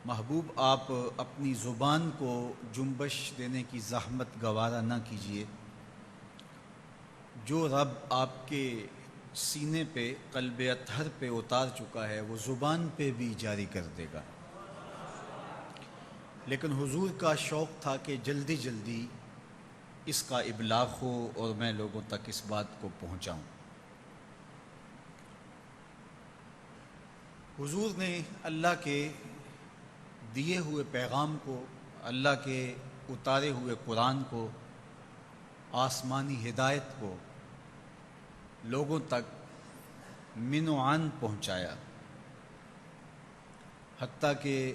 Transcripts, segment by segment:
محبوب آپ اپنی زبان کو جنبش دینے کی زحمت گوارا نہ کیجیے۔ جو رب آپ کے سینے پہ قلب اطہر پہ اتار چکا ہے وہ زبان پہ بھی جاری کر دے گا، لیکن حضور کا شوق تھا کہ جلدی جلدی اس کا ابلاغ ہو اور میں لوگوں تک اس بات کو پہنچاؤں۔ حضور نے اللہ کے دیے ہوئے پیغام کو، اللہ کے اتارے ہوئے قرآن کو، آسمانی ہدایت کو لوگوں تک من و عن پہنچایا، حتیٰ کہ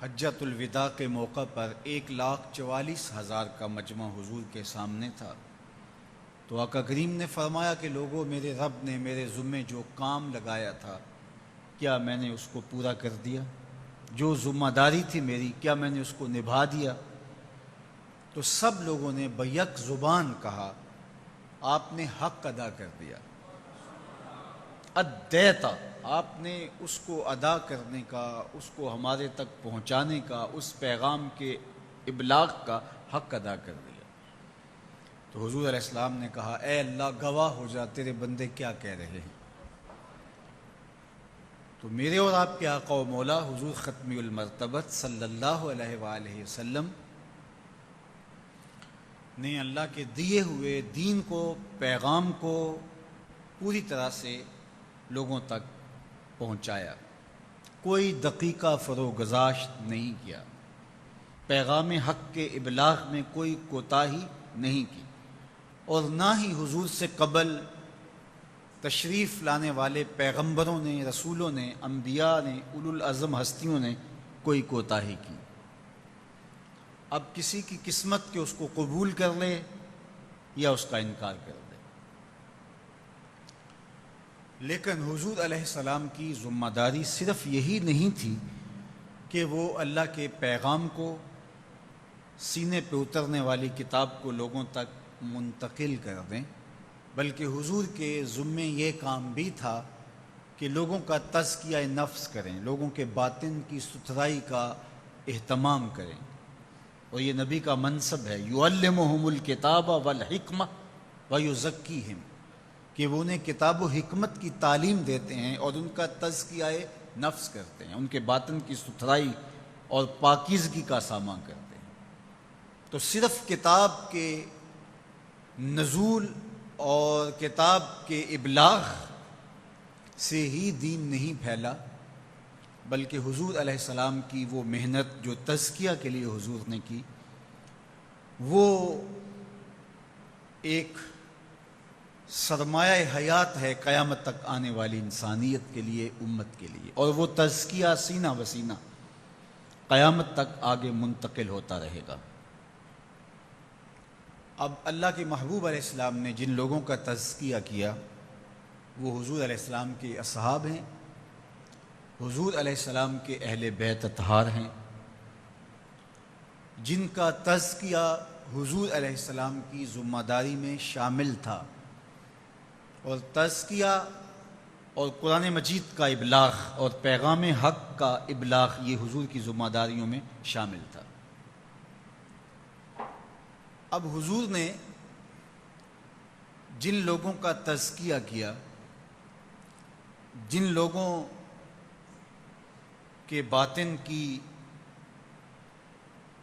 حجۃ الوداع کے موقع پر 1,44,000 کا مجمع حضور کے سامنے تھا، تو آقا کریم نے فرمایا کہ لوگوں، میرے رب نے میرے ذمے جو کام لگایا تھا کیا میں نے اس کو پورا کر دیا؟ جو ذمہ داری تھی میری کیا میں نے اس کو نبھا دیا؟ تو سب لوگوں نے بیک زبان کہا آپ نے حق ادا کر دیا، ادیتا، آپ نے اس کو ادا کرنے کا، اس کو ہمارے تک پہنچانے کا، اس پیغام کے ابلاغ کا حق ادا کر دیا۔ تو حضور علیہ السلام نے کہا اے اللہ گواہ ہو جا تیرے بندے کیا کہہ رہے ہیں۔ تو میرے اور آپ کے آقا و مولا حضور ختمی المرتبت صلی اللہ علیہ وآلہ وسلم نے اللہ کے دیے ہوئے دین کو، پیغام کو پوری طرح سے لوگوں تک پہنچایا، کوئی دقیقہ فروگزاشت نہیں کیا، پیغام حق کے ابلاغ میں کوئی کوتاہی نہیں کی، اور نہ ہی حضور سے قبل تشریف لانے والے پیغمبروں نے، رسولوں نے، انبیاء نے، اولو العزم ہستیوں نے کوئی کوتاہی کی۔ اب کسی کی قسمت کہ اس کو قبول کر لے یا اس کا انکار کر دے، لیکن حضور علیہ السلام کی ذمہ داری صرف یہی نہیں تھی کہ وہ اللہ کے پیغام کو، سینے پہ اترنے والی کتاب کو لوگوں تک منتقل کر دیں، بلکہ حضور کے ذمے یہ کام بھی تھا کہ لوگوں کا تزکیہ نفس کریں، لوگوں کے باطن کی ستھرائی کا اہتمام کریں، اور یہ نبی کا منصب ہے، یعلمہم الکتاب والحکمہ ویزکیہم، کہ وہ انہیں کتاب و حکمت کی تعلیم دیتے ہیں اور ان کا تزکیہ نفس کرتے ہیں، ان کے باطن کی ستھرائی اور پاکیزگی کا سامان کرتے ہیں۔ تو صرف کتاب کے نزول اور کتاب کے ابلاغ سے ہی دین نہیں پھیلا، بلکہ حضور علیہ السلام کی وہ محنت جو تزکیہ کے لیے حضور نے کی، وہ ایک سرمایہ حیات ہے قیامت تک آنے والی انسانیت کے لیے، امت کے لیے، اور وہ تزکیہ سینہ بسینہ قیامت تک آگے منتقل ہوتا رہے گا۔ اب اللہ کے محبوب علیہ السلام نے جن لوگوں کا تزکیہ کیا وہ حضور علیہ السلام کے اصحاب ہیں، حضور علیہ السلام کے اہل بیت اطہار ہیں، جن کا تزکیہ حضور علیہ السلام کی ذمہ داری میں شامل تھا، اور تزکیہ اور قرآن مجید کا ابلاغ اور پیغام حق کا ابلاغ یہ حضور کی ذمہ داریوں میں شامل تھا۔ اب حضور نے جن لوگوں کا تزکیہ کیا، جن لوگوں کے باطن کی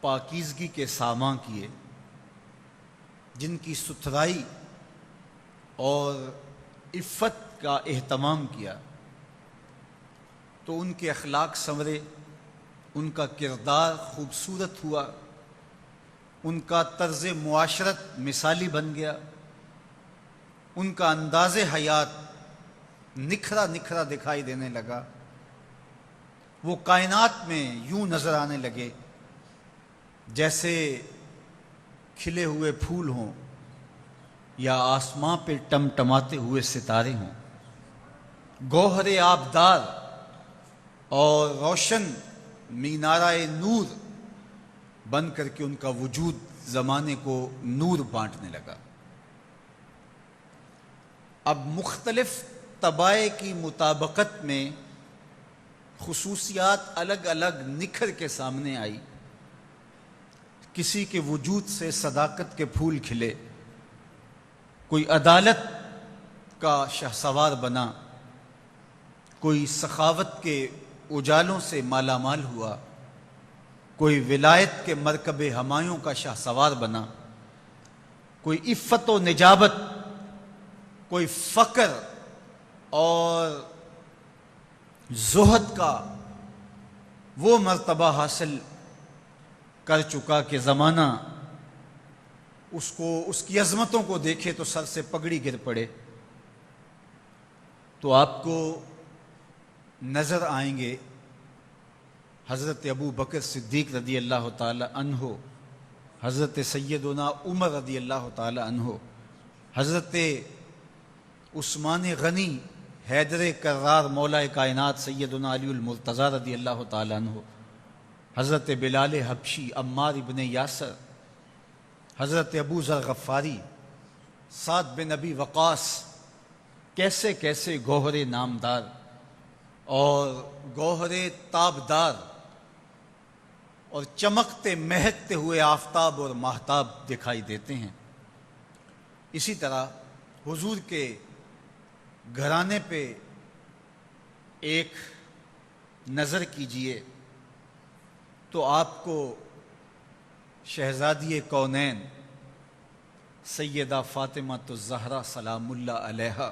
پاکیزگی کے سامان کیے، جن کی ستھرائی اور عفت کا اہتمام کیا، تو ان کے اخلاق سنورے، ان کا کردار خوبصورت ہوا، ان کا طرز معاشرت مثالی بن گیا، ان کا انداز حیات نکھرا نکھرا دکھائی دینے لگا، وہ کائنات میں یوں نظر آنے لگے جیسے کھلے ہوئے پھول ہوں یا آسماں پہ ٹمٹماتے ہوئے ستارے ہوں، گوہر آبدار اور روشن مینارہ نور بن کر کے ان کا وجود زمانے کو نور بانٹنے لگا۔ اب مختلف طبائع کی مطابقت میں خصوصیات الگ الگ نکھر کے سامنے آئی، کسی کے وجود سے صداقت کے پھول کھلے، کوئی عدالت کا شہسوار بنا، کوئی سخاوت کے اجالوں سے مالا مال ہوا، کوئی ولایت کے مرکب ہمایوں کا شہسوار بنا، کوئی عفت و نجابت، کوئی فقر اور زہد کا وہ مرتبہ حاصل کر چکا کہ زمانہ اس کی عظمتوں کو دیکھے تو سر سے پگڑی گر پڑے۔ تو آپ کو نظر آئیں گے حضرت ابو بکر صدیق رضی اللہ تعالی عنہ، حضرت سیدنا عمر رضی اللہ تعالی عنہ، حضرت عثمان غنی، حیدر کرار مولا کائنات سیدنا علی المرتضیٰ رضی اللہ تعالی عنہ، حضرت بلال حبشی، عمار ابن یاسر، حضرت ابو ذر غفاری، سعد بن ابی وقاص، کیسے کیسے گوہر نامدار اور گوہر تابدار اور چمکتے مہکتے ہوئے آفتاب اور ماہتاب دکھائی دیتے ہیں۔ اسی طرح حضور کے گھرانے پہ ایک نظر کیجئے تو آپ کو شہزادی کونین سیدہ فاطمہ الزہرا سلام اللہ علیہا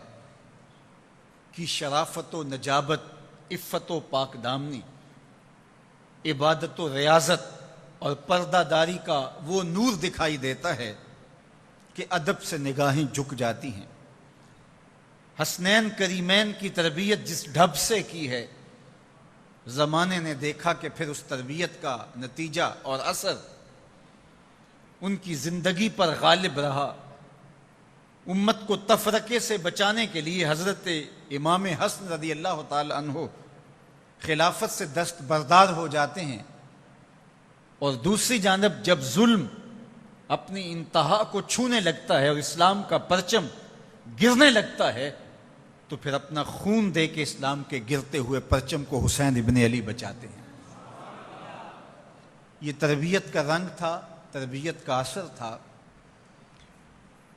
کی شرافت و نجابت، عفت و پاک دامنی، عبادت و ریاضت اور پردہ داری کا وہ نور دکھائی دیتا ہے کہ ادب سے نگاہیں جھک جاتی ہیں۔ حسنین کریمین کی تربیت جس ڈھب سے کی ہے، زمانے نے دیکھا کہ پھر اس تربیت کا نتیجہ اور اثر ان کی زندگی پر غالب رہا۔ امت کو تفرقے سے بچانے کے لیے حضرت امام حسن رضی اللہ تعالی عنہ خلافت سے دستبردار ہو جاتے ہیں، اور دوسری جانب جب ظلم اپنی انتہا کو چھونے لگتا ہے اور اسلام کا پرچم گرنے لگتا ہے تو پھر اپنا خون دے کے اسلام کے گرتے ہوئے پرچم کو حسین ابن علی بچاتے ہیں۔ یہ تربیت کا رنگ تھا، تربیت کا اثر تھا۔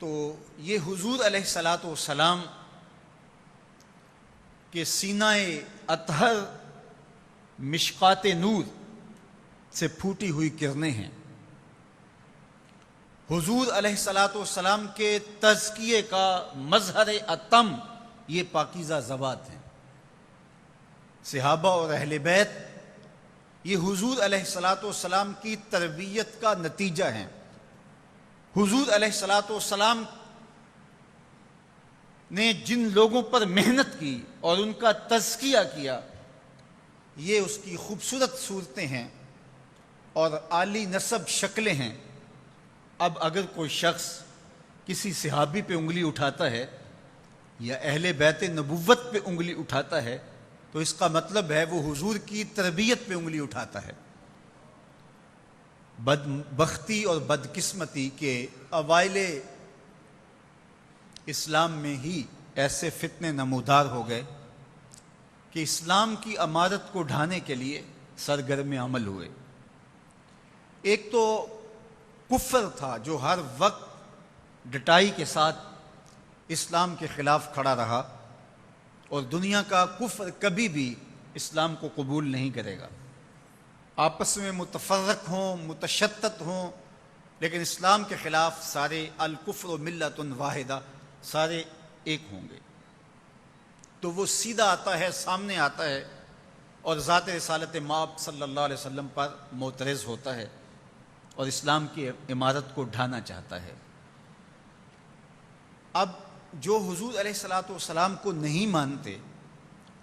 تو یہ حضور علیہ الصلاۃ والسلام کے سینہ اطہر مشکات نور سے پھوٹی ہوئی کرنیں ہیں۔ حضور علیہ الصلاۃ والسلام کے تزکیے کا مظہر اتم یہ پاکیزہ ذوات ہیں۔ صحابہ اور اہل بیت یہ حضور علیہ الصلاۃ والسلام کی تربیت کا نتیجہ ہیں۔ حضور علیہ الصلاۃ والسلام نے جن لوگوں پر محنت کی اور ان کا تزکیہ کیا، یہ اس کی خوبصورت صورتیں ہیں اور عالی نسب شکلیں ہیں۔ اب اگر کوئی شخص کسی صحابی پہ انگلی اٹھاتا ہے یا اہل بیت نبوت پہ انگلی اٹھاتا ہے تو اس کا مطلب ہے وہ حضور کی تربیت پہ انگلی اٹھاتا ہے۔ بدبختی اور بدقسمتی کے اوائل اسلام میں ہی ایسے فتنے نمودار ہو گئے کہ اسلام کی عمارت کو ڈھانے کے لیے سرگرم عمل ہوئے۔ ایک تو کفر تھا جو ہر وقت ڈٹائی کے ساتھ اسلام کے خلاف کھڑا رہا، اور دنیا کا کفر کبھی بھی اسلام کو قبول نہیں کرے گا۔ آپس میں متفرق ہوں، متشتت ہوں، لیکن اسلام کے خلاف سارے الکفر ملت واحدہ، سارے ایک ہوں گے۔ تو وہ سیدھا آتا ہے، سامنے آتا ہے اور ذات رسالت مآب صلی اللہ علیہ وسلم پر معترض ہوتا ہے اور اسلام کی عمارت کو ڈھانا چاہتا ہے۔ اب جو حضور علیہ الصلاۃ والسلام کو نہیں مانتے،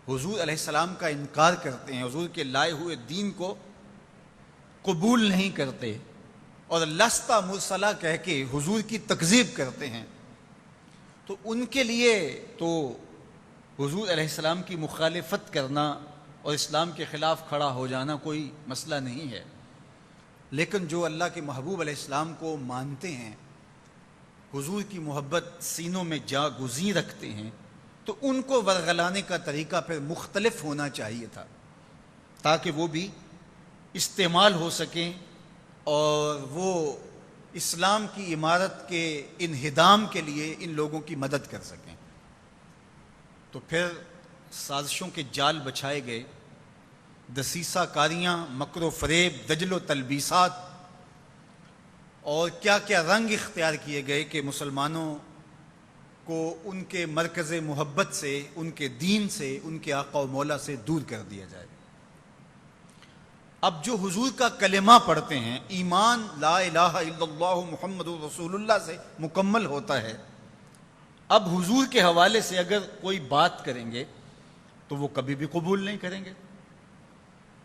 حضور علیہ السلام کا انکار کرتے ہیں، حضور کے لائے ہوئے دین کو قبول نہیں کرتے اور لستہ مرسلہ کہہ کے حضور کی تکذیب کرتے ہیں، تو ان کے لیے تو حضور علیہ السلام کی مخالفت کرنا اور اسلام کے خلاف کھڑا ہو جانا کوئی مسئلہ نہیں ہے۔ لیکن جو اللہ کے محبوب علیہ السلام کو مانتے ہیں، حضور کی محبت سینوں میں جا گزین رکھتے ہیں، تو ان کو ورغلانے کا طریقہ پھر مختلف ہونا چاہیے تھا۔ تاکہ وہ بھی استعمال ہو سکیں اور وہ اسلام کی عمارت کے انہدام کے لیے ان لوگوں کی مدد کر سکیں۔ تو پھر سازشوں کے جال بچھائے گئے، دسیسہ کاریاں، مکر و فریب، دجل و تلبیسات، اور کیا کیا رنگ اختیار کیے گئے کہ مسلمانوں کو ان کے مرکز محبت سے، ان کے دین سے، ان کے آقا و مولا سے دور کر دیا جائے۔ اب جو حضور کا کلمہ پڑھتے ہیں، ایمان لا الہ الا اللہ محمد رسول اللہ سے مکمل ہوتا ہے، اب حضور کے حوالے سے اگر کوئی بات کریں گے تو وہ کبھی بھی قبول نہیں کریں گے۔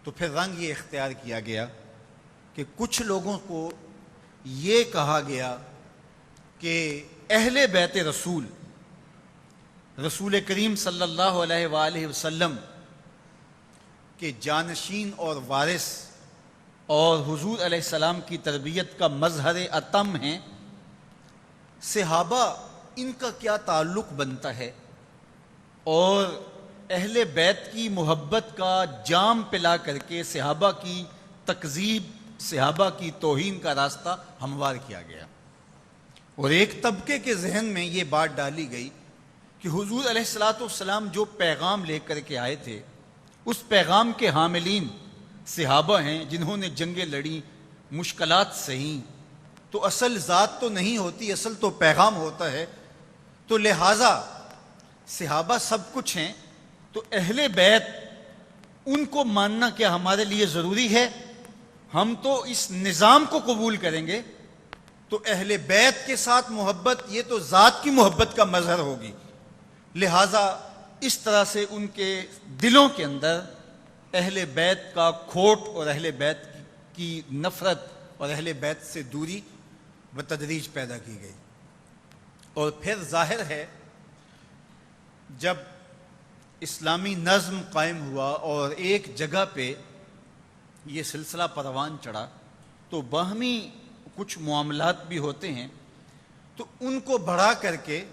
تو پھر رنگ یہ اختیار کیا گیا کہ کچھ لوگوں کو یہ کہا گیا کہ اہل بیت رسول کریم صلی اللہ علیہ وآلہ وسلم کے جانشین اور وارث اور حضور علیہ السلام کی تربیت کا مظہر اتم ہیں، صحابہ ان کا کیا تعلق بنتا ہے، اور اہل بیت کی محبت کا جام پلا کر کے صحابہ کی تکذیب، صحابہ کی توہین کا راستہ ہموار کیا گیا۔ اور ایک طبقے کے ذہن میں یہ بات ڈالی گئی کہ حضور علیہ السلام جو پیغام لے کر کے آئے تھے، اس پیغام کے حاملین صحابہ ہیں جنہوں نے جنگیں لڑیں، مشکلات سہیں، تو اصل ذات تو نہیں ہوتی، اصل تو پیغام ہوتا ہے۔ تو لہٰذا صحابہ سب کچھ ہیں، تو اہل بیت ان کو ماننا کیا ہمارے لیے ضروری ہے؟ ہم تو اس نظام کو قبول کریں گے۔ تو اہل بیت کے ساتھ محبت یہ تو ذات کی محبت کا مظہر ہوگی، لہٰذا اس طرح سے ان کے دلوں کے اندر اہل بیت کا کھوٹ اور اہل بیت کی نفرت اور اہل بیت سے دوری بتدریج پیدا کی گئی۔ اور پھر ظاہر ہے جب اسلامی نظم قائم ہوا اور ایک جگہ پہ یہ سلسلہ پروان چڑھا، تو باہمی کچھ معاملات بھی ہوتے ہیں، تو ان کو بڑھا کر کے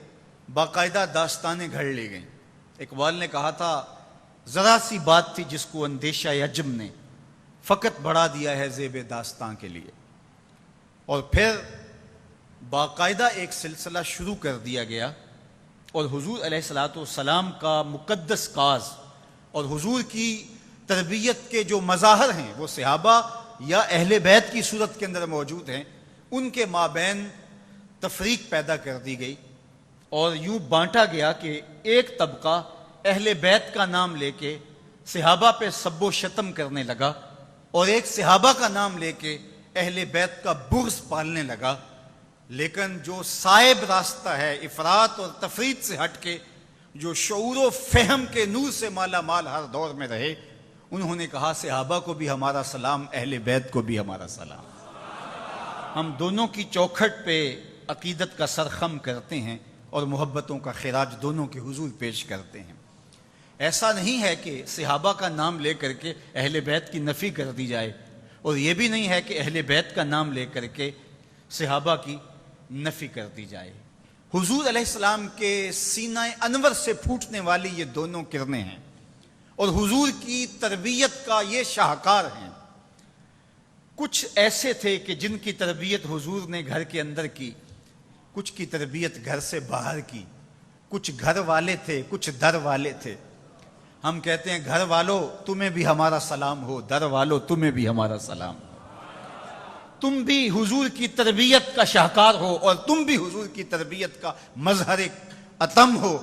باقاعدہ داستانیں گھڑ لی گئیں۔ اقبال نے کہا تھا، ذرا سی بات تھی جس کو اندیشہ عجم نے فقط بڑھا دیا ہے زیب داستان کے لیے۔ اور پھر باقاعدہ ایک سلسلہ شروع کر دیا گیا، اور حضور علیہ السلام کا مقدس کاز اور حضور کی تربیت کے جو مظاہر ہیں وہ صحابہ یا اہل بیت کی صورت کے اندر موجود ہیں، ان کے مابین تفریق پیدا کر دی گئی، اور یوں بانٹا گیا کہ ایک طبقہ اہل بیت کا نام لے کے صحابہ پہ سب و شتم کرنے لگا، اور ایک صحابہ کا نام لے کے اہل بیت کا بغض پالنے لگا۔ لیکن جو صائب راستہ ہے افراط اور تفریط سے ہٹ کے، جو شعور و فہم کے نور سے مالا مال ہر دور میں رہے، انہوں نے کہا صحابہ کو بھی ہمارا سلام، اہل بیت کو بھی ہمارا سلام۔ ہم دونوں کی چوکھٹ پہ عقیدت کا سر خم کرتے ہیں اور محبتوں کا خراج دونوں کے حضور پیش کرتے ہیں۔ ایسا نہیں ہے کہ صحابہ کا نام لے کر کے اہل بیت کی نفی کر دی جائے، اور یہ بھی نہیں ہے کہ اہل بیت کا نام لے کر کے صحابہ کی نفی کر دی جائے۔ حضور علیہ السلام کے سینہ انور سے پھوٹنے والی یہ دونوں کرنیں ہیں، اور حضور کی تربیت کا یہ شاہکار ہیں۔ کچھ ایسے تھے کہ جن کی تربیت حضور نے گھر کے اندر کی، کچھ کی تربیت گھر سے باہر کی، کچھ گھر والے تھے، کچھ در والے تھے۔ ہم کہتے ہیں گھر والوں تمہیں بھی ہمارا سلام ہو، در والوں تمہیں بھی ہمارا سلام ہو۔ تم بھی حضور کی تربیت کا شاہکار ہو اور تم بھی حضور کی تربیت کا مظہر اتم ہو،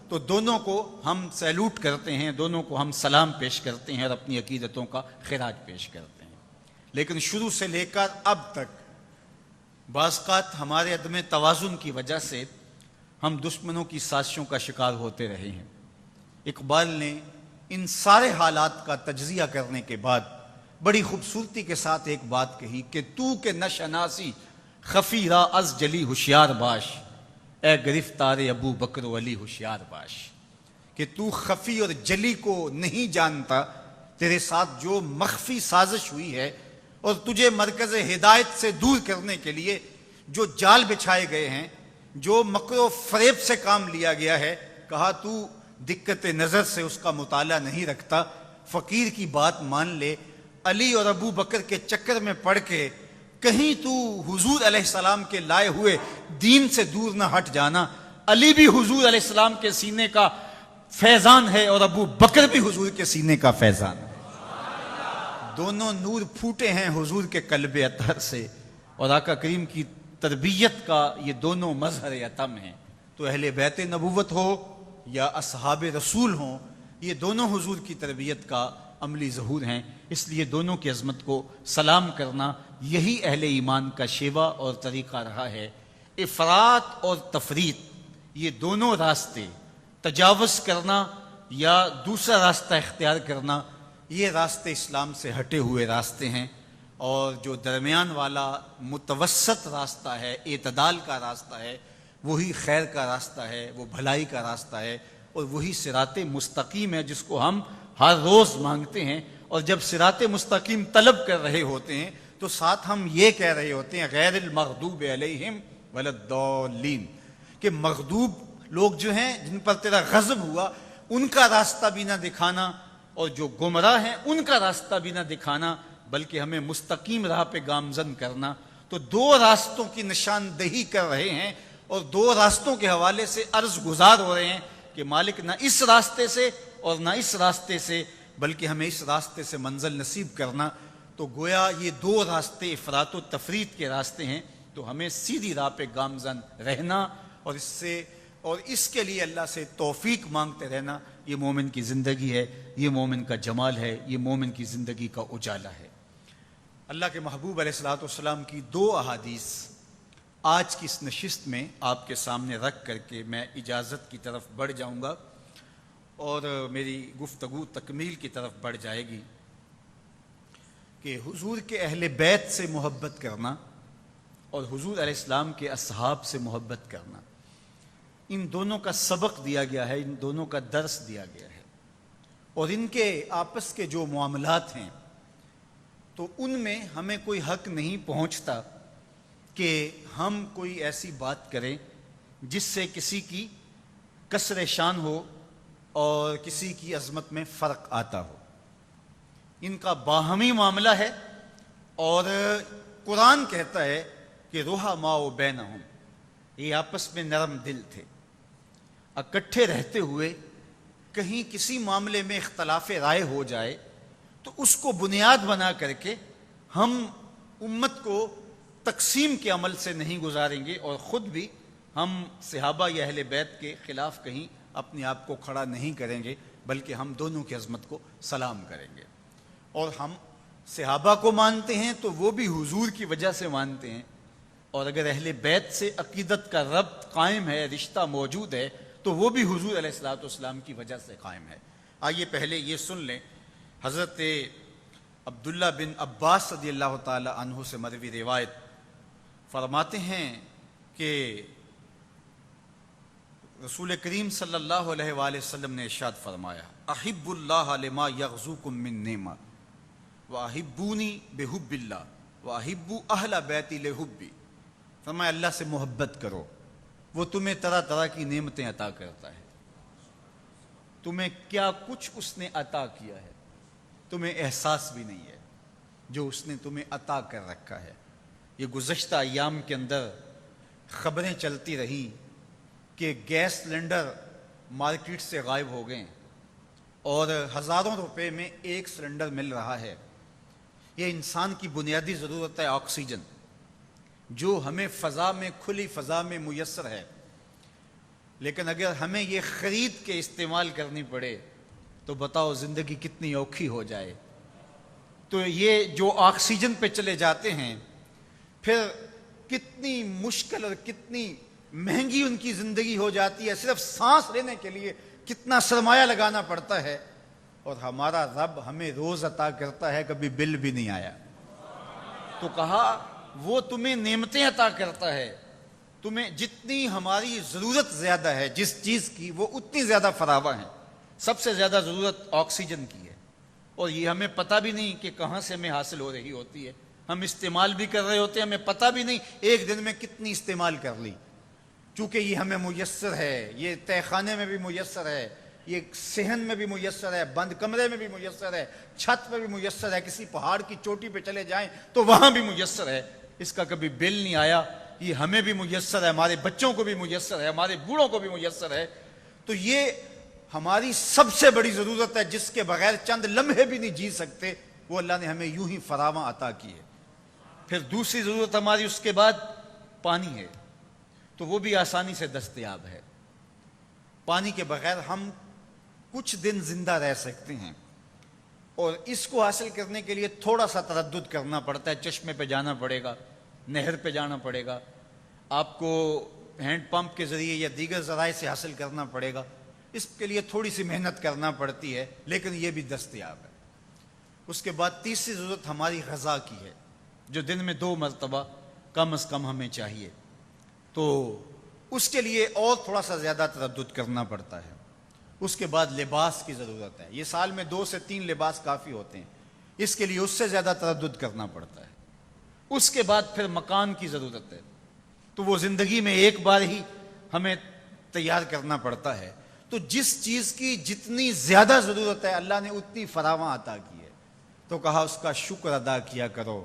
تو دونوں کو ہم سیلوٹ کرتے ہیں، دونوں کو ہم سلام پیش کرتے ہیں اور اپنی عقیدتوں کا خراج پیش کرتے ہیں۔ لیکن شروع سے لے کر اب تک بعض اوقات ہمارے عدم توازن کی وجہ سے ہم دشمنوں کی سازشوں کا شکار ہوتے رہے ہیں۔ اقبال نے ان سارے حالات کا تجزیہ کرنے کے بعد بڑی خوبصورتی کے ساتھ ایک بات کہی کہ تو کہ نہ شناسی خفی را از جلی ہوشیار باش، اے گرفتار ابو بکر و علی ہوشیار باش، کہ تو خفی اور جلی کو نہیں جانتا، تیرے ساتھ جو مخفی سازش ہوئی ہے اور تجھے مرکز ہدایت سے دور کرنے کے لیے جو جال بچھائے گئے ہیں، جو مکر و فریب سے کام لیا گیا ہے، کہا تو دقت نظر سے اس کا مطالعہ نہیں رکھتا، فقیر کی بات مان لے، علی اور ابو بکر کے چکر میں پڑ کے کہیں تو حضور علیہ السلام کے لائے ہوئے دین سے دور نہ ہٹ جانا۔ علی بھی حضور علیہ السلام کے سینے کا فیضان ہے اور ابو بکر بھی حضور کے سینے کا فیضان ہے۔ دونوں نور پھوٹے ہیں حضور کے قلب اطہر سے، اور آقا کریم کی تربیت کا یہ دونوں مظہر اتم ہیں۔ تو اہل بیت نبوت ہو یا اصحاب رسول ہوں، یہ دونوں حضور کی تربیت کا عملی ظہور ہیں۔ اس لیے دونوں کی عظمت کو سلام کرنا یہی اہل ایمان کا شیوا اور طریقہ رہا ہے۔ افراط اور تفریط، یہ دونوں راستے، تجاوز کرنا یا دوسرا راستہ اختیار کرنا، یہ راستے اسلام سے ہٹے ہوئے راستے ہیں، اور جو درمیان والا متوسط راستہ ہے، اعتدال کا راستہ ہے، وہی خیر کا راستہ ہے، وہ بھلائی کا راستہ ہے، اور وہی صراط مستقیم ہے جس کو ہم ہر روز مانگتے ہیں۔ اور جب صراط مستقیم طلب کر رہے ہوتے ہیں تو ساتھ ہم یہ کہہ رہے ہوتے ہیں غیر المغضوب علیہم ولا الضالین، کہ مغضوب لوگ جو ہیں جن پر تیرا غضب ہوا ان کا راستہ بھی نہ دکھانا، اور جو گمراہ ہیں ان کا راستہ بھی نہ دکھانا، بلکہ ہمیں مستقیم راہ پہ گامزن کرنا۔ تو دو راستوں کی نشاندہی کر رہے ہیں، اور دو راستوں کے حوالے سے عرض گزار ہو رہے ہیں کہ مالک نہ اس راستے سے اور نہ اس راستے سے، بلکہ ہمیں اس راستے سے منزل نصیب کرنا۔ تو گویا یہ دو راستے افراط و تفریط کے راستے ہیں، تو ہمیں سیدھی راہ پہ گامزن رہنا اور اس کے لیے اللہ سے توفیق مانگتے رہنا، یہ مومن کی زندگی ہے، یہ مومن کا جمال ہے، یہ مومن کی زندگی کا اجالا ہے۔ اللہ کے محبوب علیہ الصلوۃ والسلام کی دو احادیث آج کی اس نشست میں آپ کے سامنے رکھ کر کے میں اجازت کی طرف بڑھ جاؤں گا، اور میری گفتگو تکمیل کی طرف بڑھ جائے گی کہ حضور کے اہل بیت سے محبت کرنا اور حضور علیہ السلام کے اصحاب سے محبت کرنا، ان دونوں کا سبق دیا گیا ہے، ان دونوں کا درس دیا گیا ہے، اور ان کے آپس کے جو معاملات ہیں تو ان میں ہمیں کوئی حق نہیں پہنچتا کہ ہم کوئی ایسی بات کریں جس سے کسی کی کسر شان ہو اور کسی کی عظمت میں فرق آتا ہو۔ ان کا باہمی معاملہ ہے، اور قرآن کہتا ہے کہ رحماء بینہم، یہ آپس میں نرم دل تھے، اکٹھے رہتے ہوئے کہیں کسی معاملے میں اختلاف رائے ہو جائے تو اس کو بنیاد بنا کر کے ہم امت کو تقسیم کے عمل سے نہیں گزاریں گے، اور خود بھی ہم صحابہ یا اہل بیت کے خلاف کہیں اپنے آپ کو کھڑا نہیں کریں گے، بلکہ ہم دونوں کی عظمت کو سلام کریں گے۔ اور ہم صحابہ کو مانتے ہیں تو وہ بھی حضور کی وجہ سے مانتے ہیں، اور اگر اہل بیت سے عقیدت کا ربط قائم ہے، رشتہ موجود ہے، تو وہ بھی حضور علیہ الصلوۃ والسلام کی وجہ سے قائم ہے۔ آئیے پہلے یہ سن لیں، حضرت عبداللہ بن عباس رضی اللہ تعالی عنہ سے مروی روایت فرماتے ہیں کہ رسول کریم صلی اللہ علیہ وآلہ وسلم نے ارشاد فرمایا، احب اللہ لما یغزوکم من نعمہ واحبونی بحب اللہ واحبوا اہل بیتی لحبی۔ فرمایا اللہ سے محبت کرو، وہ تمہیں طرح طرح کی نعمتیں عطا کرتا ہے، تمہیں کیا کچھ اس نے عطا کیا ہے تمہیں احساس بھی نہیں ہے جو اس نے تمہیں عطا کر رکھا ہے۔ یہ گزشتہ ایام کے اندر خبریں چلتی رہی کہ گیس سلنڈر مارکیٹ سے غائب ہو گئے اور ہزاروں روپے میں ایک سلنڈر مل رہا ہے۔ یہ انسان کی بنیادی ضرورت ہے آکسیجن، جو ہمیں فضا میں، کھلی فضا میں میسر ہے، لیکن اگر ہمیں یہ خرید کے استعمال کرنی پڑے تو بتاؤ زندگی کتنی اوکھی ہو جائے۔ تو یہ جو آکسیجن پہ چلے جاتے ہیں پھر کتنی مشکل اور کتنی مہنگی ان کی زندگی ہو جاتی ہے، صرف سانس لینے کے لیے کتنا سرمایہ لگانا پڑتا ہے، اور ہمارا رب ہمیں روز عطا کرتا ہے، کبھی بل بھی نہیں آیا۔ تو کہا وہ تمہیں نعمتیں عطا کرتا ہے، تمہیں جتنی ہماری ضرورت زیادہ ہے جس چیز کی وہ اتنی زیادہ فراواں ہے۔ سب سے زیادہ ضرورت آکسیجن کی ہے، اور یہ ہمیں پتہ بھی نہیں کہ کہاں سے ہمیں حاصل ہو رہی ہوتی ہے، ہم استعمال بھی کر رہے ہوتے ہیں، ہمیں پتہ بھی نہیں ایک دن میں کتنی استعمال کر لی، چونکہ یہ ہمیں میسر ہے، یہ تہہ خانے میں بھی میسر ہے، یہ صحن میں بھی میسر ہے، بند کمرے میں بھی میسر ہے، چھت پہ بھی میسر ہے، کسی پہاڑ کی چوٹی پہ چلے جائیں تو وہاں بھی میسر ہے۔ اس کا کبھی بل نہیں آیا، یہ ہمیں بھی میسر ہے، ہمارے بچوں کو بھی میسر ہے، ہمارے بوڑھوں کو بھی میسر ہے۔ تو یہ ہماری سب سے بڑی ضرورت ہے، جس کے بغیر چند لمحے بھی نہیں جی سکتے، وہ اللہ نے ہمیں یوں ہی فراواں عطا کی ہے۔ پھر دوسری ضرورت ہماری اس کے بعد پانی ہے، تو وہ بھی آسانی سے دستیاب ہے۔ پانی کے بغیر ہم کچھ دن زندہ رہ سکتے ہیں، اور اس کو حاصل کرنے کے لیے تھوڑا سا تردد کرنا پڑتا ہے، چشمے پہ جانا پڑے گا، نہر پہ جانا پڑے گا، آپ کو ہینڈ پمپ کے ذریعے یا دیگر ذرائع سے حاصل کرنا پڑے گا، اس کے لیے تھوڑی سی محنت کرنا پڑتی ہے، لیکن یہ بھی دستیاب ہے۔ اس کے بعد تیسری ضرورت ہماری غذا کی ہے، جو دن میں 2 مرتبہ کم از کم ہمیں چاہیے، تو اس کے لیے اور تھوڑا سا زیادہ تردد کرنا پڑتا ہے۔ اس کے بعد لباس کی ضرورت ہے، یہ سال میں 2 سے 3 لباس کافی ہوتے ہیں، اس کے لیے اس سے زیادہ تردد کرنا پڑتا ہے۔ اس کے بعد پھر مکان کی ضرورت ہے، تو وہ زندگی میں ایک بار ہی ہمیں تیار کرنا پڑتا ہے۔ تو جس چیز کی جتنی زیادہ ضرورت ہے اللہ نے اتنی فراواں عطا کی ہے، تو کہا اس کا شکر ادا کیا کرو،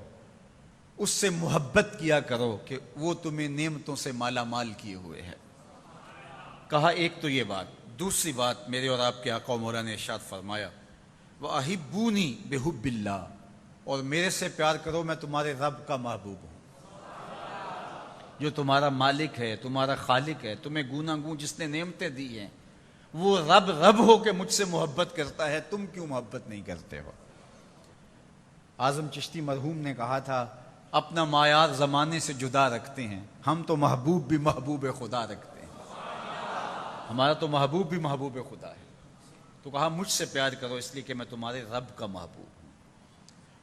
اس سے محبت کیا کرو کہ وہ تمہیں نعمتوں سے مالا مال کیے ہوئے ہے۔ کہا ایک تو یہ بات، دوسری بات میرے اور آپ کے آقا و مولا نے ارشاد فرمایا وَأَحِبُّونِي بِحُبِّ اللَّهِ، اور میرے سے پیار کرو، میں تمہارے رب کا محبوب ہوں۔ جو تمہارا مالک ہے، تمہارا خالق ہے، تمہیں گونا گوں جس نے نعمتیں دی ہیں، وہ رب ہو کے مجھ سے محبت کرتا ہے، تم کیوں محبت نہیں کرتے ہو؟ اعظم چشتی مرحوم نے کہا تھا اپنا معیار زمانے سے جدا رکھتے ہیں، ہم تو محبوب بھی محبوب خدا رکھتے ہیں، ہمارا تو محبوب بھی محبوب خدا ہے۔ تو کہا مجھ سے پیار کرو اس لیے کہ میں تمہارے رب کا محبوب ہوں۔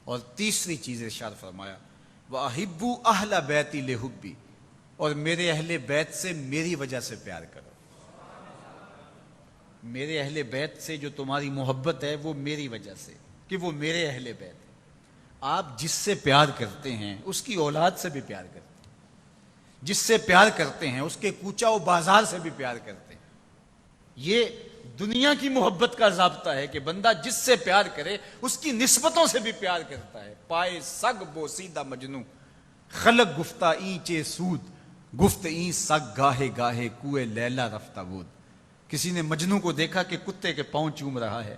اور تیسری چیز ارشاد فرمایا وَأَحِبُّوا أَهْلَ بَيْتِي لِحُبِّي، اور میرے اہل بیت سے میری وجہ سے پیار کرو۔ میرے اہل بیت سے جو تمہاری محبت ہے وہ میری وجہ سے، کہ وہ میرے اہل بیت ہیں۔ آپ جس سے پیار کرتے ہیں اس کی اولاد سے بھی پیار کرتے ہیں، جس سے پیار کرتے ہیں اس کے کوچہ و بازار سے بھی پیار کرتے ہیں۔ یہ دنیا کی محبت کا ضابطہ ہے کہ بندہ جس سے پیار کرے اس کی نسبتوں سے بھی پیار کرتا ہے۔ پائے سگ بوسیدہ مجنوں، خلق گفتہ اینچے سود، گفت این سگ گاہے گاہے کوئے لیلا رفتہ بود۔ کسی نے مجنوں کو دیکھا کہ کتے کے پاؤں چوم رہا ہے،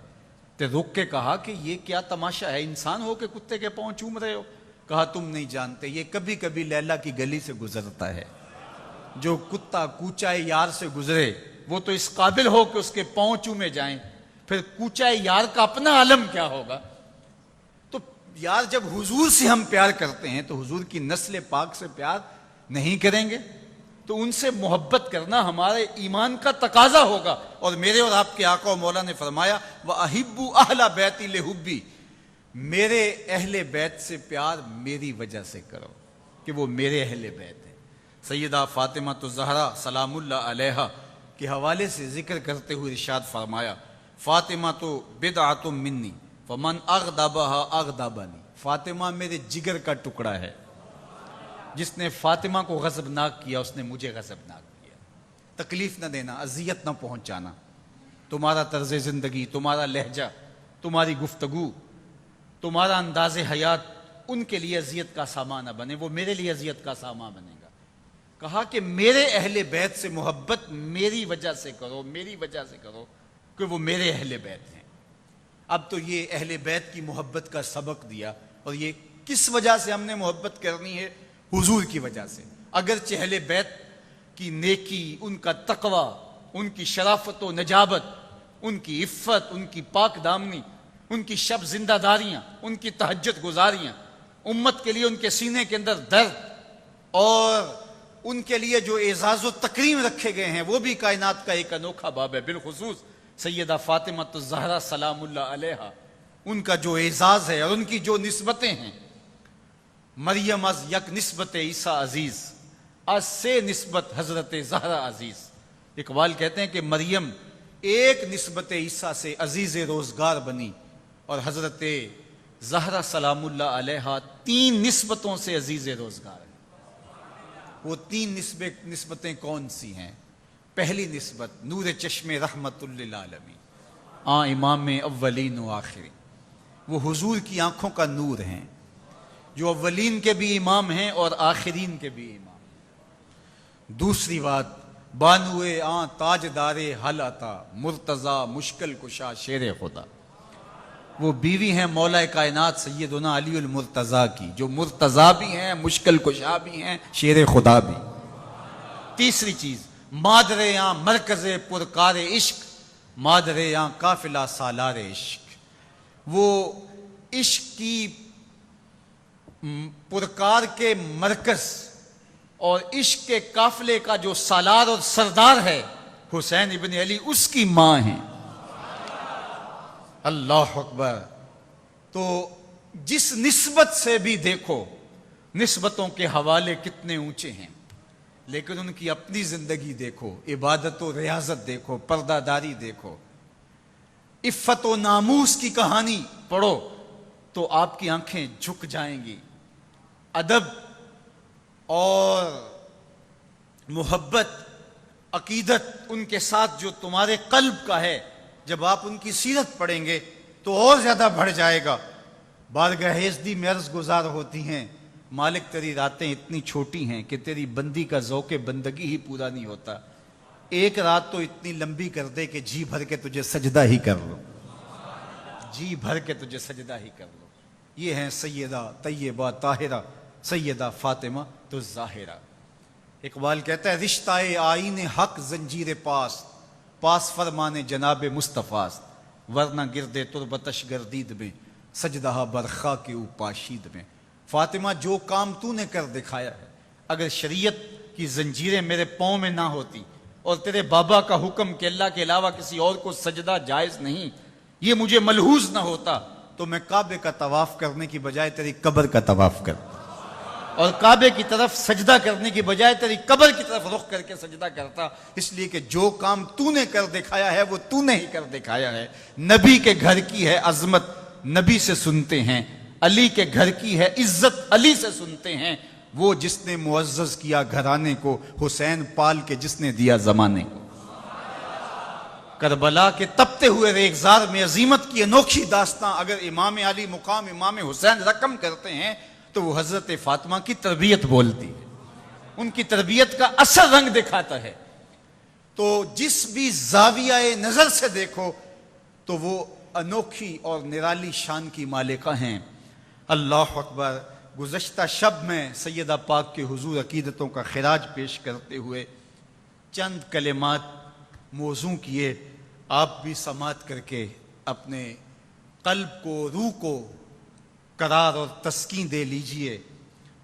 تو رک کے کہا کہ یہ کیا تماشا ہے، انسان ہو کہ کتے کے پاؤں چوم رہے ہو؟ کہا تم نہیں جانتے، یہ کبھی کبھی لیلا کی گلی سے گزرتا ہے۔ جو کتا کوچہ یار سے گزرے وہ تو اس قابل ہو کہ اس کے پاؤں چومے جائیں، پھر کوچہ یار کا اپنا عالم کیا ہوگا؟ تو یار جب حضور سے ہم پیار کرتے ہیں تو حضور کی نسل پاک سے پیار نہیں کریں گے؟ تو ان سے محبت کرنا ہمارے ایمان کا تقاضا ہوگا۔ اور میرے اور آپ کے آقا و مولا نے فرمایا وَأَحِبُّوا أَهْلَ بَيْتِي لِحُبِّي، میرے اہل بیت سے پیار میری وجہ سے کرو، کہ وہ میرے اہل بیت ہیں۔ سیدہ فاطمہ الزہرا سلام اللہ علیہا کے حوالے سے ذکر کرتے ہوئے ارشاد فرمایا فاطمہ تو بدعۃ منی فمن اغضبها اغضبنی، فاطمہ میرے جگر کا ٹکڑا ہے، جس نے فاطمہ کو غضبناک کیا اس نے مجھے غضبناک کیا۔ تکلیف نہ دینا، اذیت نہ پہنچانا، تمہارا طرز زندگی، تمہارا لہجہ، تمہاری گفتگو، تمہارا انداز حیات ان کے لیے اذیت کا سامان نہ بنے، وہ میرے لیے اذیت کا سامان بنے گا۔ کہا کہ میرے اہل بیت سے محبت میری وجہ سے کرو، میری وجہ سے کرو کہ وہ میرے اہل بیت ہیں۔ اب تو یہ اہل بیت کی محبت کا سبق دیا، اور یہ کس وجہ سے ہم نے محبت کرنی ہے؟ حضور کی وجہ سے۔ اگرچہ اہل بیت کی نیکی، ان کا تقوی، ان کی شرافت و نجابت، ان کی عفت، ان کی پاک دامنی، ان کی شب زندہ داریاں، ان کی تہجد گزاریاں، امت کے لیے ان کے سینے کے اندر درد، اور ان کے لیے جو اعزاز و تکریم رکھے گئے ہیں وہ بھی کائنات کا ایک انوکھا باب ہے۔ بالخصوص سیدہ فاطمہ الزہرا سلام اللہ علیہا، ان کا جو اعزاز ہے اور ان کی جو نسبتیں ہیں، مریم از یک نسبت عیسیٰ عزیز، از سے نسبت حضرت زہرا عزیز۔ اقبال کہتے ہیں کہ مریم ایک نسبت عیسیٰ سے عزیز روزگار بنی، اور حضرت زہرا سلام اللہ علیہا 3 نسبتوں سے عزیز روزگار ہے۔ وہ 3 نسبتیں کون سی ہیں؟ پہلی نسبت نور چشم رحمت للعالمین، امام اولین و آخرین، وہ حضور کی آنکھوں کا نور ہیں، جو اولین کے بھی امام ہیں اور آخرین کے بھی امام۔ دوسری بات، بانوئے تاج دارے حل عطا، مرتضی مشکل کشا شیر خدا، وہ بیوی ہیں مولا کائنات سیدنا علی المرتضیٰ کی، جو مرتضیٰ بھی ہیں، مشکل کشا بھی ہیں، شیر خدا بھی۔ تیسری چیز، مادر مرکز پرکار عشق، مادر قافلہ سالار عشق، وہ عشق کی پرکار کے مرکز اور عشق کے قافلے کا جو سالار اور سردار ہے حسین ابن علی، اس کی ماں ہیں۔ اللہ اکبر۔ تو جس نسبت سے بھی دیکھو، نسبتوں کے حوالے کتنے اونچے ہیں، لیکن ان کی اپنی زندگی دیکھو، عبادت و ریاضت دیکھو، پردہ داری دیکھو، عفت و ناموس کی کہانی پڑھو تو آپ کی آنکھیں جھک جائیں گی۔ ادب اور محبت، عقیدت ان کے ساتھ جو تمہارے قلب کا ہے، جب آپ ان کی سیرت پڑھیں گے تو اور زیادہ بڑھ جائے گا۔ بارگاہ ہزدی میں عرض گزار ہوتی ہیں، مالک تیری راتیں اتنی چھوٹی ہیں کہ تیری بندی کا ذوق بندگی ہی پورا نہیں ہوتا، ایک رات تو اتنی لمبی کر دے کہ جی بھر کے تجھے سجدہ ہی کر لو، جی بھر کے تجھے سجدہ ہی کر لو۔ یہ ہیں سیدہ طیبہ طاہرہ سیدہ فاطمہ تو ظاہرہ۔ اقبال کہتا ہے، رشتہ آئین حق زنجیر پاس، پاس فرمان جناب مصطفیٰ، ورنہ گردے تربتش گردید میں، سجدہ برخا کے اوپاشید میں۔ فاطمہ، جو کام تو نے کر دکھایا ہے، اگر شریعت کی زنجیریں میرے پاؤں میں نہ ہوتی اور تیرے بابا کا حکم کہ اللہ کے علاوہ کسی اور کو سجدہ جائز نہیں، یہ مجھے ملحوظ نہ ہوتا، تو میں کعبے کا طواف کرنے کی بجائے تیری قبر کا طواف کرتا، اور کعبے کی طرف سجدہ کرنے کی بجائے تیری قبر کی طرف رخ کر کے سجدہ کرتا، اس لیے کہ جو کام تو نے کر دکھایا ہے وہ تو نے ہی کر دکھایا ہے۔ نبی کے گھر کی ہے عظمت، نبی سے سنتے ہیں، علی کے گھر کی ہے عزت، علی سے سنتے ہیں، وہ جس نے معزز کیا گھرانے کو، حسین پال کے جس نے دیا زمانے کو۔ کربلا کے تپتے ہوئے ریگزار میں عظیمت کی انوکھی داستاں اگر امام علی مقام امام حسین رقم کرتے ہیں تو وہ حضرت فاطمہ کی تربیت بولتی ہے، ان کی تربیت کا اثر رنگ دکھاتا ہے۔ تو جس بھی زاویہ نظر سے دیکھو تو وہ انوکھی اور نرالی شان کی مالکہ ہیں۔ اللہ اکبر۔ گزشتہ شب میں سیدہ پاک کے حضور عقیدتوں کا خراج پیش کرتے ہوئے چند کلمات موزوں کیے، آپ بھی سماعت کر کے اپنے قلب کو، روح کو قرار اور تسکین دے لیجئے۔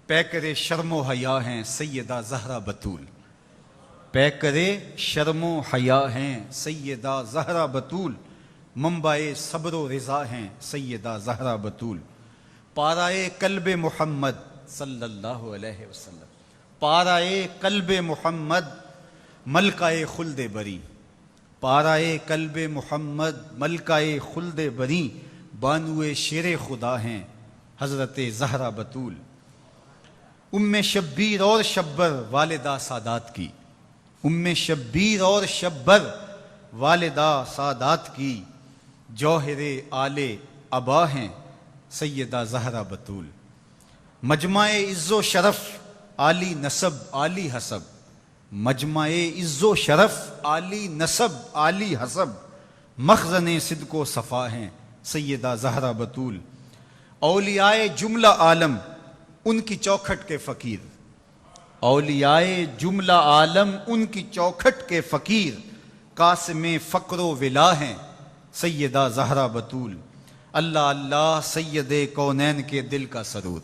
پیکرے شرم و حیا ہیں سیدہ زہرا بطول، پیکرے شرم و حیا ہیں سیدہ زہرا بطول، منبع صبر و رضا ہیں سیدہ زہرا بطول، پارائے قلب محمد صلی اللہ علیہ وسلم، پارائے قلب محمد ملکہ خلد بری، پارائے قلب محمد ملکہ خلد بری، بانوئے شیر خدا ہیں حضرت زہرا بطول۔ ام شبیر اور شبر والدہ سادات کی، ام شبیر اور شبر والدہ سادات کی، جوہر آل ابا ہیں سیدہ زہرا بطول، مجمع عز و شرف عالی نسب عالی حسب، مجمع عز و شرف عالی نسب عالی حسب، مخزن صدق و صفا ہیں سیدہ زہرا بطول، اولیاء جملہ عالم ان کی چوکھٹ کے فقیر، اولیاء جملہ عالم ان کی چوکھٹ کے فقیر، قاسم فقر و ولا ہیں سیدہ زہرا بطول، اللہ اللہ سید کونین کے دل کا سرور،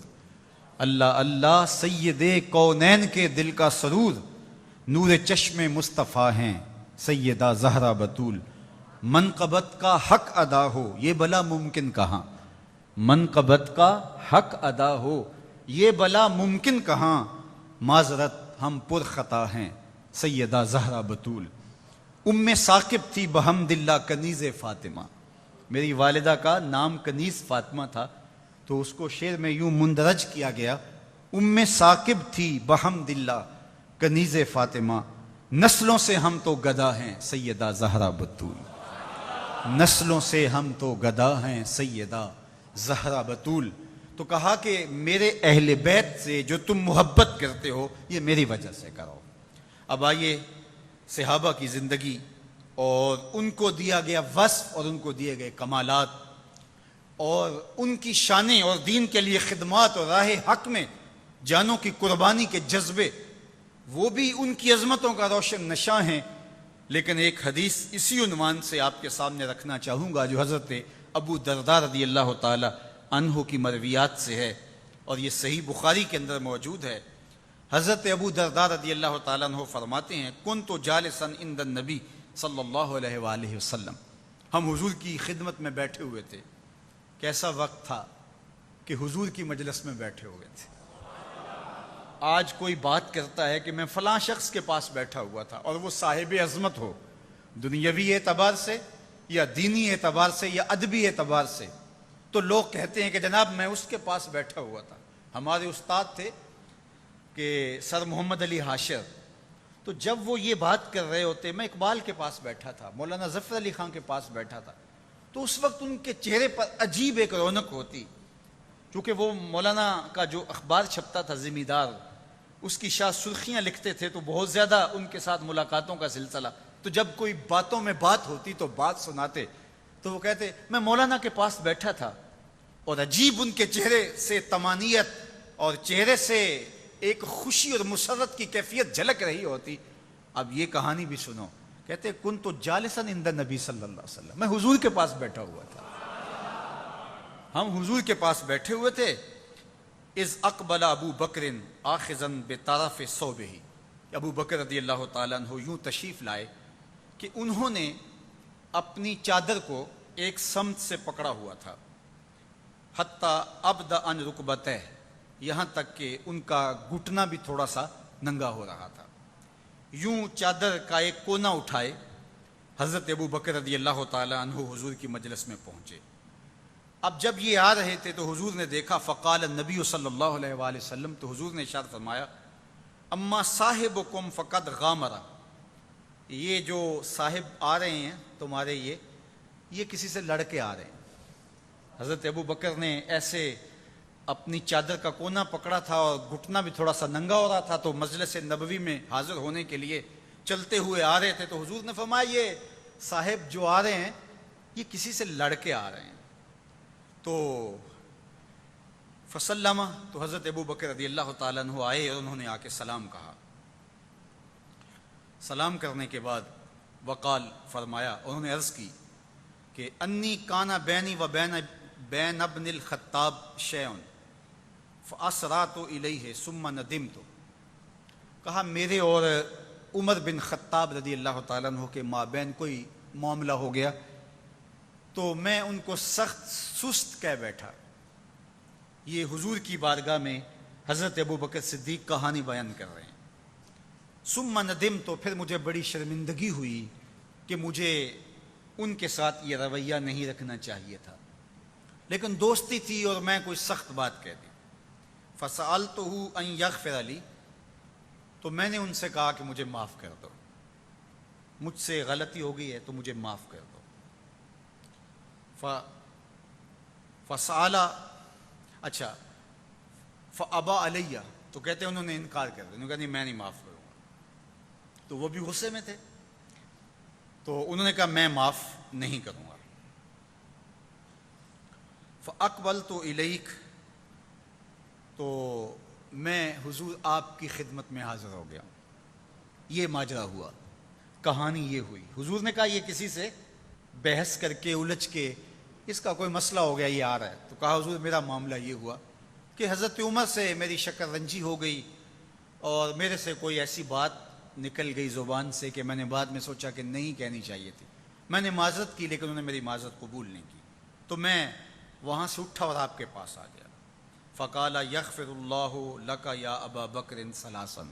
اللہ اللہ سید کونین کے دل کا سرور، نور چشم مصطفیٰ ہیں سیدہ زہرا بطول، منقبت کا حق ادا ہو یہ بلا ممکن کہاں، منقبت کا حق ادا ہو یہ بلا ممکن کہاں، معذرت ہم پر خطا ہیں سیدہ زہرا بطول، ام ثاقب تھی بحمد اللہ کنیز فاطمہ، میری والدہ کا نام کنیز فاطمہ تھا تو اس کو شعر میں یوں مندرج کیا گیا، ام ثاقب تھی بحمد اللہ کنیز فاطمہ، نسلوں سے ہم تو گدا ہیں سیدہ زہرا بطول۔ نسلوں سے ہم تو گدا ہیں سیدہ زہرا بطول. تو کہا کہ میرے اہل بیت سے جو تم محبت کرتے ہو یہ میری وجہ سے کرو. اب آئیے صحابہ کی زندگی اور ان کو دیا گیا وصف اور ان کو دیے گئے کمالات اور ان کی شانیں اور دین کے لیے خدمات اور راہ حق میں جانوں کی قربانی کے جذبے، وہ بھی ان کی عظمتوں کا روشن نشاں ہیں. لیکن ایک حدیث اسی عنوان سے آپ کے سامنے رکھنا چاہوں گا جو حضرت ابو درداء رضی اللہ تعالی عنہ کی مرویات سے ہے اور یہ صحیح بخاری کے اندر موجود ہے. حضرت ابو درداء رضی اللہ تعالیٰ عنہ فرماتے ہیں کنت جالسا عند النبی صلی اللہ علیہ وآلہ وسلم، ہم حضور کی خدمت میں بیٹھے ہوئے تھے. کیسا وقت تھا کہ حضور کی مجلس میں بیٹھے ہوئے تھے. آج کوئی بات کرتا ہے کہ میں فلاں شخص کے پاس بیٹھا ہوا تھا اور وہ صاحب عظمت ہو دنیاوی اعتبار سے یا دینی اعتبار سے یا ادبی اعتبار سے، تو لوگ کہتے ہیں کہ جناب میں اس کے پاس بیٹھا ہوا تھا. ہمارے استاد تھے کہ سر محمد علی حاشر، تو جب وہ یہ بات کر رہے ہوتے میں اقبال کے پاس بیٹھا تھا، مولانا ظفر علی خان کے پاس بیٹھا تھا، تو اس وقت ان کے چہرے پر عجیب ایک رونق ہوتی. چونکہ وہ مولانا کا جو اخبار چھپتا تھا ذمہ دار، اس کی شاہ سرخیاں لکھتے تھے، تو بہت زیادہ ان کے ساتھ ملاقاتوں کا سلسلہ. تو جب کوئی باتوں میں بات ہوتی تو بات سناتے تو وہ کہتے میں مولانا کے پاس بیٹھا تھا اور عجیب ان کے چہرے سے طمانیت اور چہرے سے ایک خوشی اور مسرت کی کیفیت جھلک رہی ہوتی. اب یہ کہانی بھی سنو. کہتے کنت جالسا عند النبی صلی اللہ علیہ وسلم، میں حضور کے پاس بیٹھا ہوا تھا. ہم حضور کے پاس بیٹھے ہوئے تھے. اذ اقبل ابو بکر آخذا بطرف ثوبہ، ابو بکر رضی اللہ تعالیٰ عنہ یوں تشریف لائے کہ انہوں نے اپنی چادر کو ایک سمت سے پکڑا ہوا تھا. حتی ابدا ان رکبتہ، یہاں تک کہ ان کا گھٹنا بھی تھوڑا سا ننگا ہو رہا تھا. یوں چادر کا ایک کونا اٹھائے حضرت ابو بکر رضی اللہ تعالیٰ عنہ حضور کی مجلس میں پہنچے. اب جب یہ آ رہے تھے تو حضور نے دیکھا، فقال النبی صلی اللہ علیہ وآلہ وسلم، تو حضور نے ارشاد فرمایا اما صاحبکم فقد غامر، یہ جو صاحب آ رہے ہیں تمہارے یہ کسی سے لڑ کے آ رہے ہیں. حضرت ابو بکر نے ایسے اپنی چادر کا کونا پکڑا تھا اور گھٹنا بھی تھوڑا سا ننگا ہو رہا تھا، تو مجلس نبوی میں حاضر ہونے کے لیے چلتے ہوئے آ رہے تھے. تو حضور نے فرمایا یہ صاحب جو آ رہے ہیں یہ کسی سے لڑ کے آ رہے ہیں. تو فسلم، تو حضرت ابو بکر رضی اللہ تعالیٰ عنہ آئے اور انہوں نے آ کے سلام کہا. سلام کرنے کے بعد وقال، فرمایا، انہوں نے عرض کی کہ انی کانا بینی و بین ابن الخطاب شیء فاسرعت الیہ ثم ندمت. کہا میرے اور عمر بن خطاب رضی اللہ تعالیٰ عنہ کے مابین کوئی معاملہ ہو گیا تو میں ان کو سخت سست کہہ بیٹھا. یہ حضور کی بارگاہ میں حضرت ابو بکر صدیق کہانی بیان کر رہے ہیں. ثم ندمت، تو پھر مجھے بڑی شرمندگی ہوئی کہ مجھے ان کے ساتھ یہ رویہ نہیں رکھنا چاہیے تھا، لیکن دوستی تھی اور میں کوئی سخت بات کہہ دی. فسألتہ ان یغفر لی، تو میں نے ان سے کہا کہ مجھے معاف کر دو، مجھ سے غلطی ہو گئی ہے تو مجھے معاف کر دو. فسألا، اچھا، فابا علیہ، تو کہتے ہیں انہوں نے انکار کر دیا، انہوں نے کہا نہیں میں نہیں معاف کروں گا. تو وہ بھی غصے میں تھے تو انہوں نے کہا میں معاف نہیں کروں گا. فاقبلت الیک، تو میں حضور آپ کی خدمت میں حاضر ہو گیا. یہ ماجرا ہوا، کہانی یہ ہوئی. حضور نے کہا یہ کسی سے بحث کر کے الجھ کے اس کا کوئی مسئلہ ہو گیا یہ آ رہا ہے. تو کہا حضور میرا معاملہ یہ ہوا کہ حضرت عمر سے میری شکر رنجی ہو گئی اور میرے سے کوئی ایسی بات نکل گئی زبان سے کہ میں نے بعد میں سوچا کہ نہیں کہنی چاہیے تھی. میں نے معذرت کی لیکن انہوں نے میری معذرت قبول نہیں کی، تو میں وہاں سے اٹھا اور آپ کے پاس آ گیا. فقال یغفر اللہ لک یا ابا بکر ثلاثا،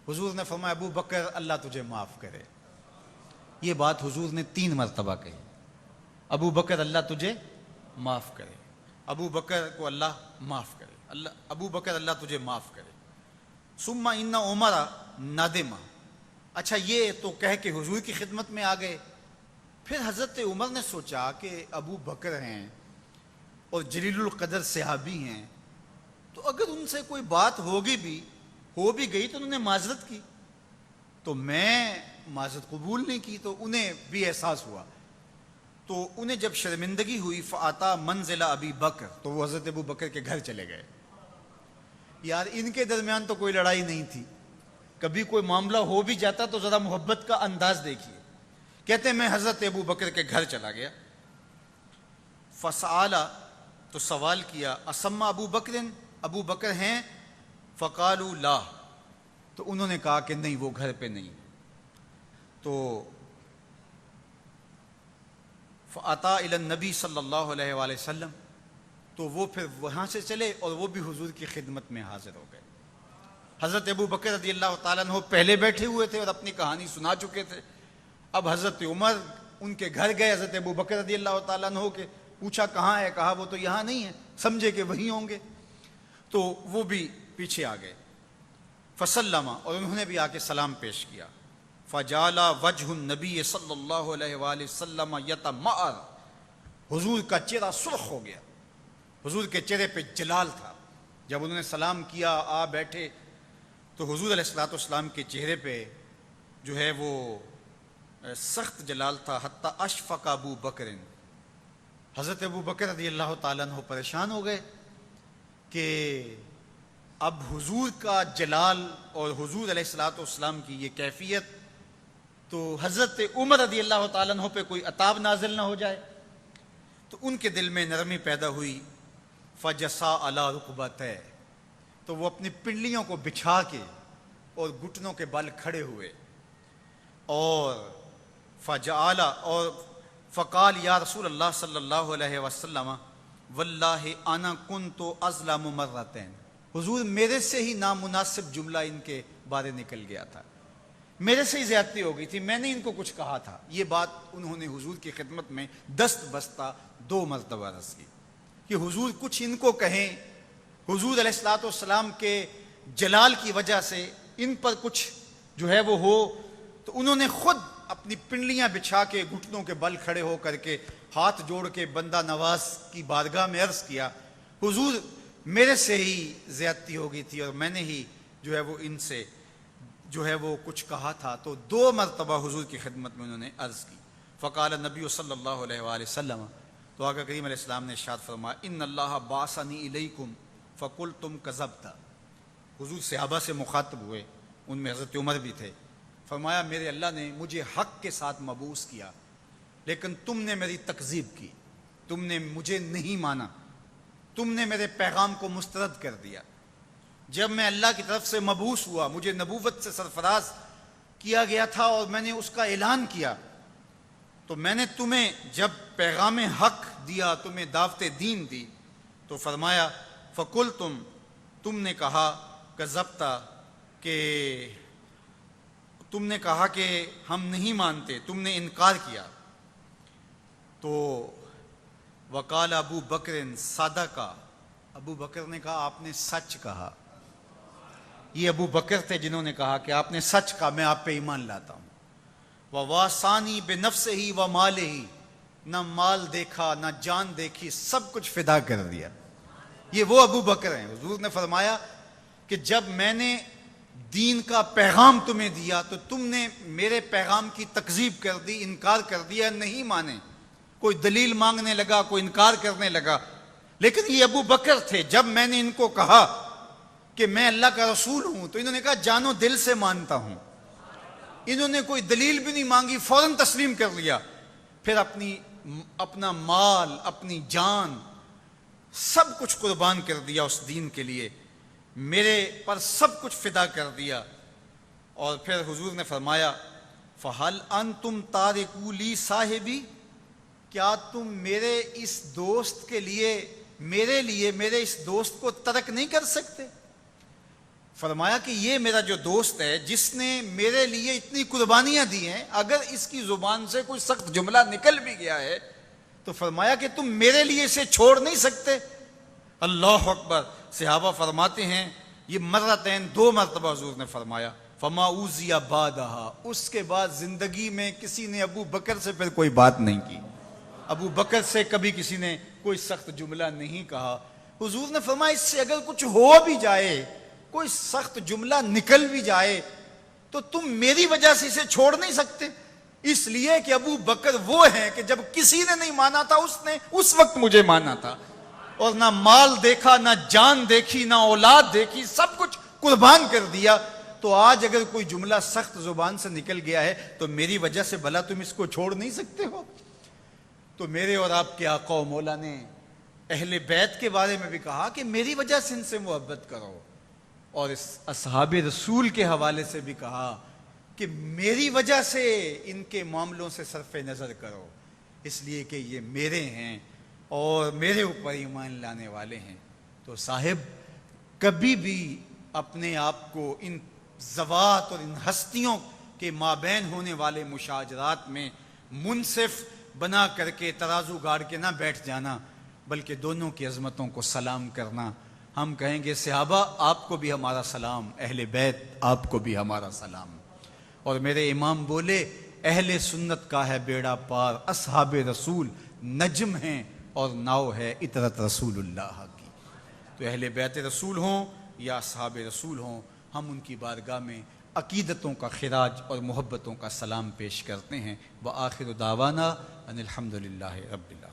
حضور نے فرمایا ابو بکر اللہ تجھے معاف کرے. یہ بات حضور نے 3 مرتبہ کہی، ابو بکر اللہ تجھے معاف کرے، ابو بکر کو اللہ معاف کرے، ابو بکر اللہ تجھے معاف کرے. ثم ان عمر ندم، اچھا یہ تو کہہ کے حضور کی خدمت میں آ گئے پھر حضرت عمر نے سوچا کہ ابو بکر ہیں اور جلیل القدر صحابی ہیں، تو اگر ان سے کوئی بات ہو بھی گئی تو انہوں نے معذرت کی، تو میں معذرت قبول نہیں کی، تو انہیں بھی احساس ہوا، تو انہیں جب شرمندگی ہوئی فآتا منزل ابی بکر، تو وہ حضرت ابو بکر کے گھر چلے گئے۔ یار ان کے درمیان تو کوئی لڑائی نہیں تھی، کبھی کوئی معاملہ ہو بھی جاتا تو ذرا محبت کا انداز دیکھیے۔ کہتے ہیں میں حضرت ابو بکر کے گھر چلا گیا، فسألا، تو سوال کیا، اسما ابو بکر، ابو بکر ہیں؟ فقالوا لا، تو انہوں نے کہا کہ نہیں، وہ گھر پہ نہیں۔ تو فاتا الی النبی صلی اللہ علیہ وآلہ وسلم، تو وہ پھر وہاں سے چلے اور وہ بھی حضور کی خدمت میں حاضر ہو گئے۔ حضرت ابو بکر رضی اللہ تعالیٰ عنہ پہلے بیٹھے ہوئے تھے اور اپنی کہانی سنا چکے تھے، اب حضرت عمر ان کے گھر گئے، حضرت ابو بکر رضی اللہ تعالیٰ عنہ کے پوچھا کہاں ہے، کہا وہ تو یہاں نہیں ہے، سمجھے کہ وہیں ہوں گے، تو وہ بھی پیچھے آ گئے۔ فسلم، اور انہوں نے بھی آ کے سلام پیش کیا۔ فجعل وجہ النبی صلی اللہ علیہ وآلہ وسلم یتمعر، حضور کا چہرہ سرخ ہو گیا، حضور کے چہرے پہ جلال تھا۔ جب انہوں نے سلام کیا، آ بیٹھے، تو حضور علیہ الصلوۃ والسلام کے چہرے پہ جو ہے وہ سخت جلال تھا۔ حتی اشفق ابو بکر، حضرت ابو بکر رضی اللہ تعالیٰ عنہ پریشان ہو گئے کہ اب حضور کا جلال اور حضور علیہ الصلوۃ والسلام کی یہ کیفیت، تو حضرت عمر رضی اللہ تعالیٰ عنہ پہ کوئی عذاب نازل نہ ہو جائے، تو ان کے دل میں نرمی پیدا ہوئی۔ فجسا علی رکبتہ، تو وہ اپنی پنڈلیوں کو بچھا کے اور گھٹنوں کے بل کھڑے ہوئے، اور فجعل، اور فقال یا رسول اللہ صلی اللہ علیہ وسلم واللہ انا کنت اظلم مرتین، حضور میرے سے ہی نامناسب جملہ ان کے بارے نکل گیا تھا، میرے سے ہی زیادتی ہو گئی تھی، میں نے ان کو کچھ کہا تھا۔ یہ بات انہوں نے حضور کی خدمت میں دست بستہ 2 مرتبہ عرض کی کہ حضور کچھ ان کو کہیں، حضور علیہ الصلوۃ والسلام کے جلال کی وجہ سے ان پر کچھ جو ہے وہ ہو۔ تو انہوں نے خود اپنی پنڈلیاں بچھا کے گھٹنوں کے بل کھڑے ہو کر کے ہاتھ جوڑ کے بندہ نواز کی بارگاہ میں عرض کیا، حضور میرے سے ہی زیادتی ہو گئی تھی اور میں نے ہی جو ہے وہ ان سے جو ہے وہ کچھ کہا تھا۔ تو 2 مرتبہ حضور کی خدمت میں انہوں نے عرض کی۔ فقال نبی صلی اللہ علیہ وآلہ وسلم، تو آقا کریم علیہ السلام نے ارشاد فرمایا، ان اللہ بعثنی الیکم فقلتم کذبت، حضور صحابہ سے مخاطب ہوئے، ان میں حضرت عمر بھی تھے، فرمایا میرے اللہ نے مجھے حق کے ساتھ مبعوث کیا، لیکن تم نے میری تکذیب کی، تم نے مجھے نہیں مانا، تم نے میرے پیغام کو مسترد کر دیا۔ جب میں اللہ کی طرف سے مبعوث ہوا، مجھے نبوت سے سرفراز کیا گیا تھا اور میں نے اس کا اعلان کیا، تو میں نے تمہیں جب پیغام حق دیا، تمہیں دعوت دین دی، تو فرمایا فقلتم، تم نے کہا کذبت، کہ تم نے کہا کہ ہم نہیں مانتے، تم نے انکار کیا۔ تو وقال ابو بکر صدقہ، ابو بکر نے کہا آپ نے سچ کہا۔ یہ ابو بکر تھے جنہوں نے کہا کہ آپ نے سچ کہا، میں آپ پہ ایمان لاتا ہوں۔ وَوَاسَانِي بِنَفْسِهِ وَمَالِهِ، نہ مال دیکھا نہ جان دیکھی، سب کچھ فدا کر دیا۔ یہ وہ ابو بکر ہیں۔ حضور نے فرمایا کہ جب میں نے دین کا پیغام تمہیں دیا تو تم نے میرے پیغام کی تکذیب کر دی، انکار کر دیا، نہیں مانے، کوئی دلیل مانگنے لگا، کوئی انکار کرنے لگا۔ لیکن یہ ابو بکر تھے، جب میں نے ان کو کہا کہ میں اللہ کا رسول ہوں تو انہوں نے کہا جانو دل سے مانتا ہوں، انہوں نے کوئی دلیل بھی نہیں مانگی، فوراً تسلیم کر لیا۔ پھر اپنا مال، اپنی جان، سب کچھ قربان کر دیا اس دین کے لیے، میرے پر سب کچھ فدا کر دیا۔ اور پھر حضور نے فرمایا فَهَلْ أَنْتُمْ تَارِكُو لِي صَاحِبِي، کیا تم میرے اس دوست کے لیے، میرے اس دوست کو ترک نہیں کر سکتے؟ فرمایا کہ یہ میرا جو دوست ہے جس نے میرے لیے اتنی قربانیاں دی ہیں، اگر اس کی زبان سے کوئی سخت جملہ نکل بھی گیا ہے تو فرمایا کہ تم میرے لیے اسے چھوڑ نہیں سکتے۔ اللہ اکبر۔ صحابہ فرماتے ہیں یہ مرتين 2 مرتبہ حضور نے فرمایا، فما اوذی بعدہا، اس کے بعد زندگی میں کسی نے ابو بکر سے پھر کوئی بات نہیں کی، ابو بکر سے کبھی کسی نے کوئی سخت جملہ نہیں کہا۔ حضور نے فرمایا اس سے اگر کچھ ہو بھی جائے، کوئی سخت جملہ نکل بھی جائے، تو تم میری وجہ سے اسے چھوڑ نہیں سکتے، اس لیے کہ ابو بکر وہ ہیں کہ جب کسی نے نہیں مانا تھا اس نے اس وقت مجھے مانا تھا، اور نہ مال دیکھا، نہ جان دیکھی، نہ اولاد دیکھی، سب کچھ قربان کر دیا۔ تو آج اگر کوئی جملہ سخت زبان سے نکل گیا ہے تو میری وجہ سے بھلا تم اس کو چھوڑ نہیں سکتے ہو؟ تو میرے اور آپ کے آقا و مولا نے اہل بیت کے بارے میں بھی کہا کہ میری وجہ سے ان سے محبت کرو، اور اس اصحاب رسول کے حوالے سے بھی کہا کہ میری وجہ سے ان کے معاملوں سے صرف نظر کرو، اس لیے کہ یہ میرے ہیں اور میرے اوپر ایمان لانے والے ہیں۔ تو صاحب کبھی بھی اپنے آپ کو ان ذوات اور ان ہستیوں کے مابین ہونے والے مشاجرات میں منصف بنا کر کے ترازو گاڑ کے نہ بیٹھ جانا، بلکہ دونوں کی عظمتوں کو سلام کرنا۔ ہم کہیں گے صحابہ آپ کو بھی ہمارا سلام، اہل بیت آپ کو بھی ہمارا سلام۔ اور میرے امام بولے اہل سنت کا ہے بیڑا پار، اصحاب رسول نجم ہیں اور ناؤ ہے اطرت رسول اللہ کی۔ تو اہل بیت رسول ہوں یا اصحاب رسول ہوں، ہم ان کی بارگاہ میں عقیدتوں کا خراج اور محبتوں کا سلام پیش کرتے ہیں۔ وآخر دعوانا ان الحمد للہ رب العالمین۔